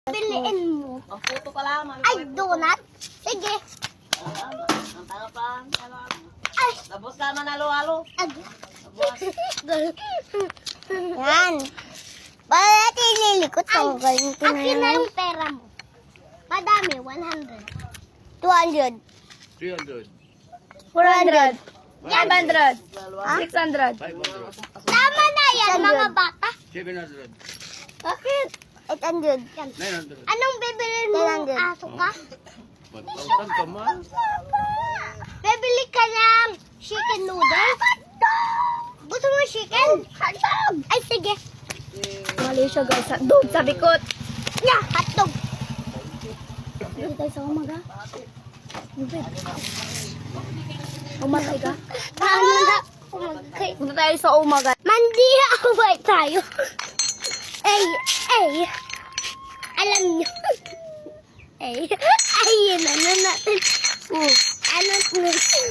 Biliin mo. Ang puto ka lang. Ay, donut? Sige. Ang tanga pa. Ay, Tapos ka man halo-halo. yan. Para natin ililikot ang galing ko na Akin na yung pera mo. Madami, 100. 200. 300. 400. 500. 600. 500. Tama na yan, mga bata. 700. Bakit? 800. 900. Anong bibilin mo? 900. Aso ka? 1,000 ka man. Bibili ka ng chicken noodle? Gusto mo chicken? Ay, sige. Mali siya guys. Dog, sabi ko. Nya, hotdog. Dito tayo sa umaga. Umatay ka? Paano na? Okay. Punta tayo sa umaga. Mandi away tayo. Ay. Alam niyo. Ay, yun ano natin. Ano natin.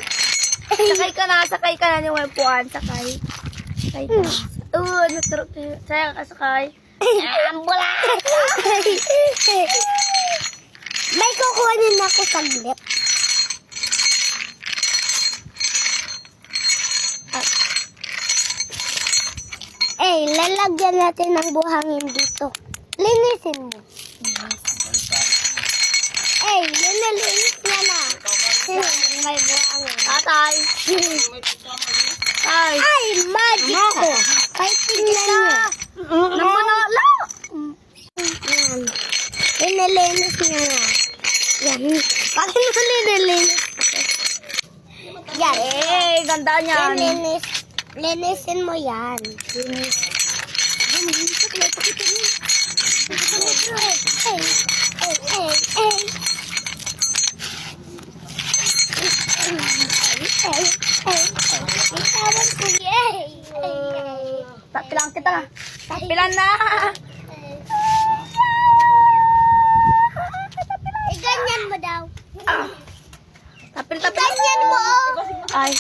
Sakay ka na yung upuan. Sakay ka na. Naturok tayo. Sayang ka sakay. Ambulance! May kukuhanin ako saglit. Lalagyan natin ng buhangin dito. Linisin mo. Linalinis niya na. May buhangin. Tatay. Tay. Ay, magic ko. Kahit tingnan niyo. Namanala. Yan. Linalinis niya na. Yan. Bakit mo linalinis? Yan. Ganda niyan. Linisin mo yan. Tapilan kita. Tapilan na. Ganyan mo daw. Tapil. Ganyan mo. Ay.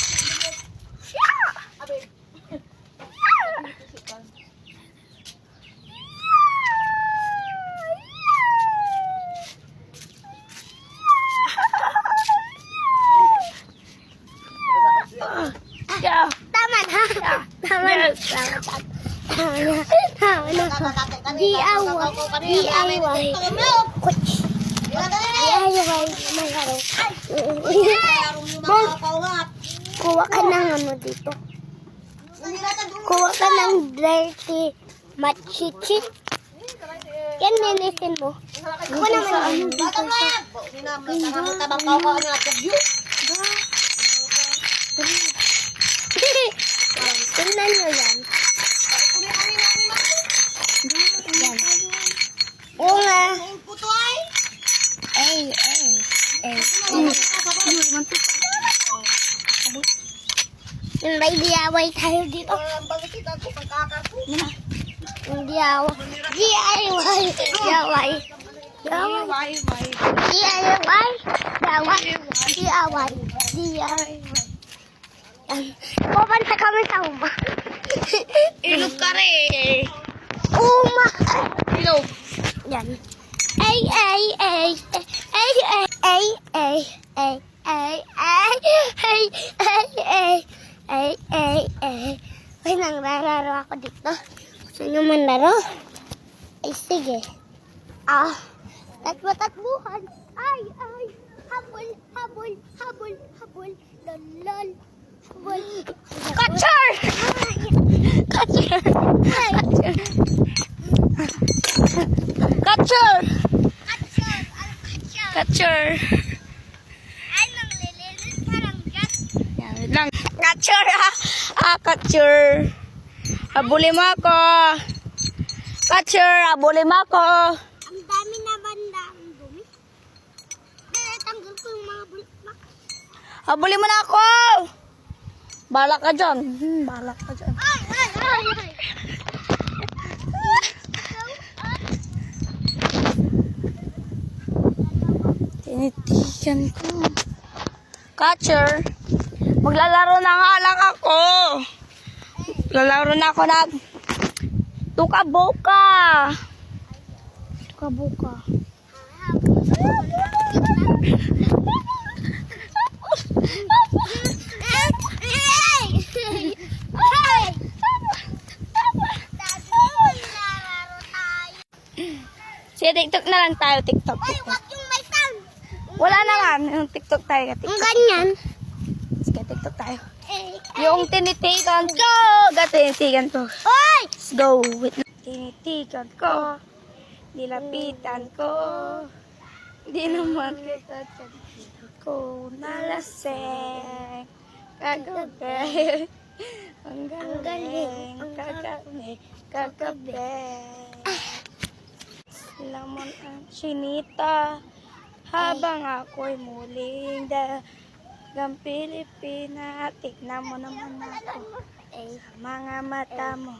Yeah. Tama na. Tama na. Tama na. DIY. Kuha ka ng ano dito. Kuha ka ng dirty machichi. Yan, linisin mo. Kuha naman ano dito. Tingnan nyo yan. Yan. Oo nga. Ay. May DIY tayo dito. DIY. Pupunta kami sa uma. Ilog ka rin. Uma. Ilog. Yan. Ay, nanglaro ako dito. Gusto nyo manlaro? Ay, sige. Tatbuhan. Ay. Habol. Lol. Habol. Catcher! Catcher! Ay, nanglilinis parang dyan. Yan, wait lang. Catcher! Catcher! Abuli mo ako! Catcher! Abuli mo ako! Ang dami na banda ang dumi. Dahil tanggal ko yung mga bulak. Abuli mo na ako! Balak ka dyan. Balak ka dyan. Ay. Tinitigan ko. Catcher! Maglalaro na nga lang ako! Lalaro na ako ng tuka-boka! Buka-buka. Sige, TikTok na lang tayo. TikTok. Wala naman. Yung TikTok tayo. Ang TikTok. ganyan. Sige, TikTok tayo. Yung tinitigan ko. Tinitigan ko. Oy! Let's go. With tinitigan ko. Nilapitan ko. Di naman kita ko nalaseng. Kagabi. Ang galing. Kagabi. Kagabi. Lamon ang chinita. Habang ako'y muling dagang Pilipina. Tignan mo naman ako sa mga mata mo.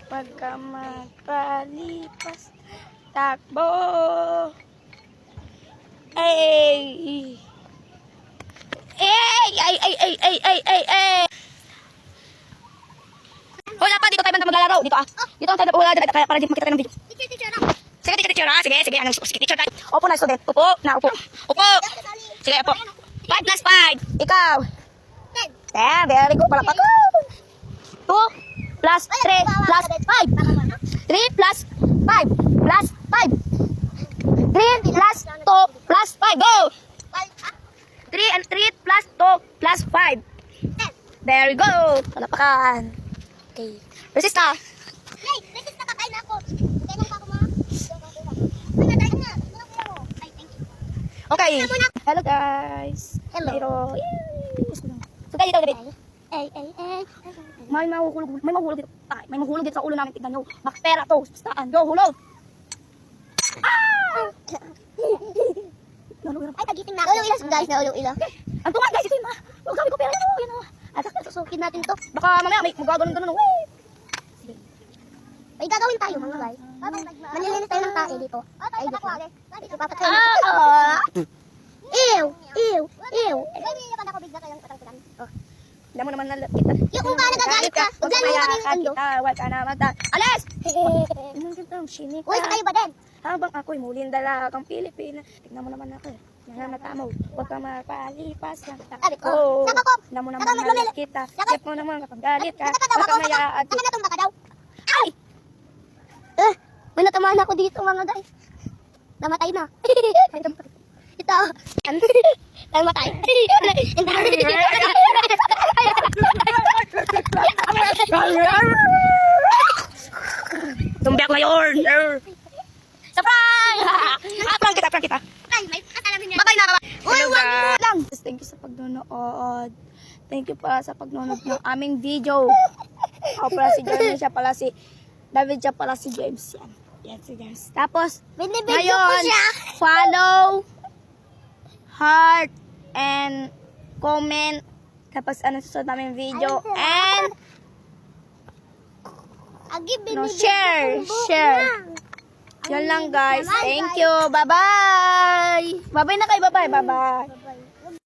Pagka magpalipas, takbo. Ay! Wala pa, dito tayo banda maglalaro. Dito Dito ang tayo wala para di makita tayo ng video. Sige, teacher. Sige, ano, sige, teacher tayo. Opo na, student. Upo. Upo. Sige, upo. 5 plus 5. Ikaw. 10. Very good. Palakpak. 2 plus 3 plus 5. 3 plus 5 plus 5. 3 plus 2 plus 5. Go. 3 and 3 plus 2 plus 5. Very good. Palakpakan. Okay. Resista. Okay. Hello guys. Hello. So guys, dito. May mahuhulog dito. May mahuhulog dito sa ulo namin. Tignan nyo. Makpera to. Bastaan. Go, hulog. Ay, tagiting na ako. Ulo ilas, guys. Ulo ila. Ang tungan guys, ito yung huwag kami ko pera ito. Yan o. Atak na, susukin natin to. Baka mamaya may magaganon-ganon. May gagawin tayo, mga guys. Manilinis tayo ng tae dito. Ay, dito. Ipapatay Ew! Alam mo naman na kita. Yung kung paano nagagalit ka, huwag mo kami yung ando. Huwag ka na mata. Alis! Uy, sa kayo ba din? Habang ako'y muling dalagang Pilipina. Tignan mo naman ako. Mga mata mo. Huwag ka mapalipas ng Sabi ko, takbo. saka ko. Alam mo naman na kita. Sip mo naman kapag galit ka. Huwag ka mayaat. Saka na itong baka daw. Ay! May natamaan ako dito, mga guys. Namatay na. Ito. Namatay. Tumbiak ngayon. Surprise! Aplang kita. Bye-bye na. Hello guys. Thank you sa pagnonood. Thank you pala sa pagnonood ng aming video. Ako pala si Jeremy, siya pala si David, siya pala si James. Yan si James. Tapos, Binibidyo ko ngayon, siya. follow, heart, and comment. Tapos, ano susunod namin video. And, share. Yan lang guys. Thank you. Bye-bye. Bye-bye na kayo. Bye-bye.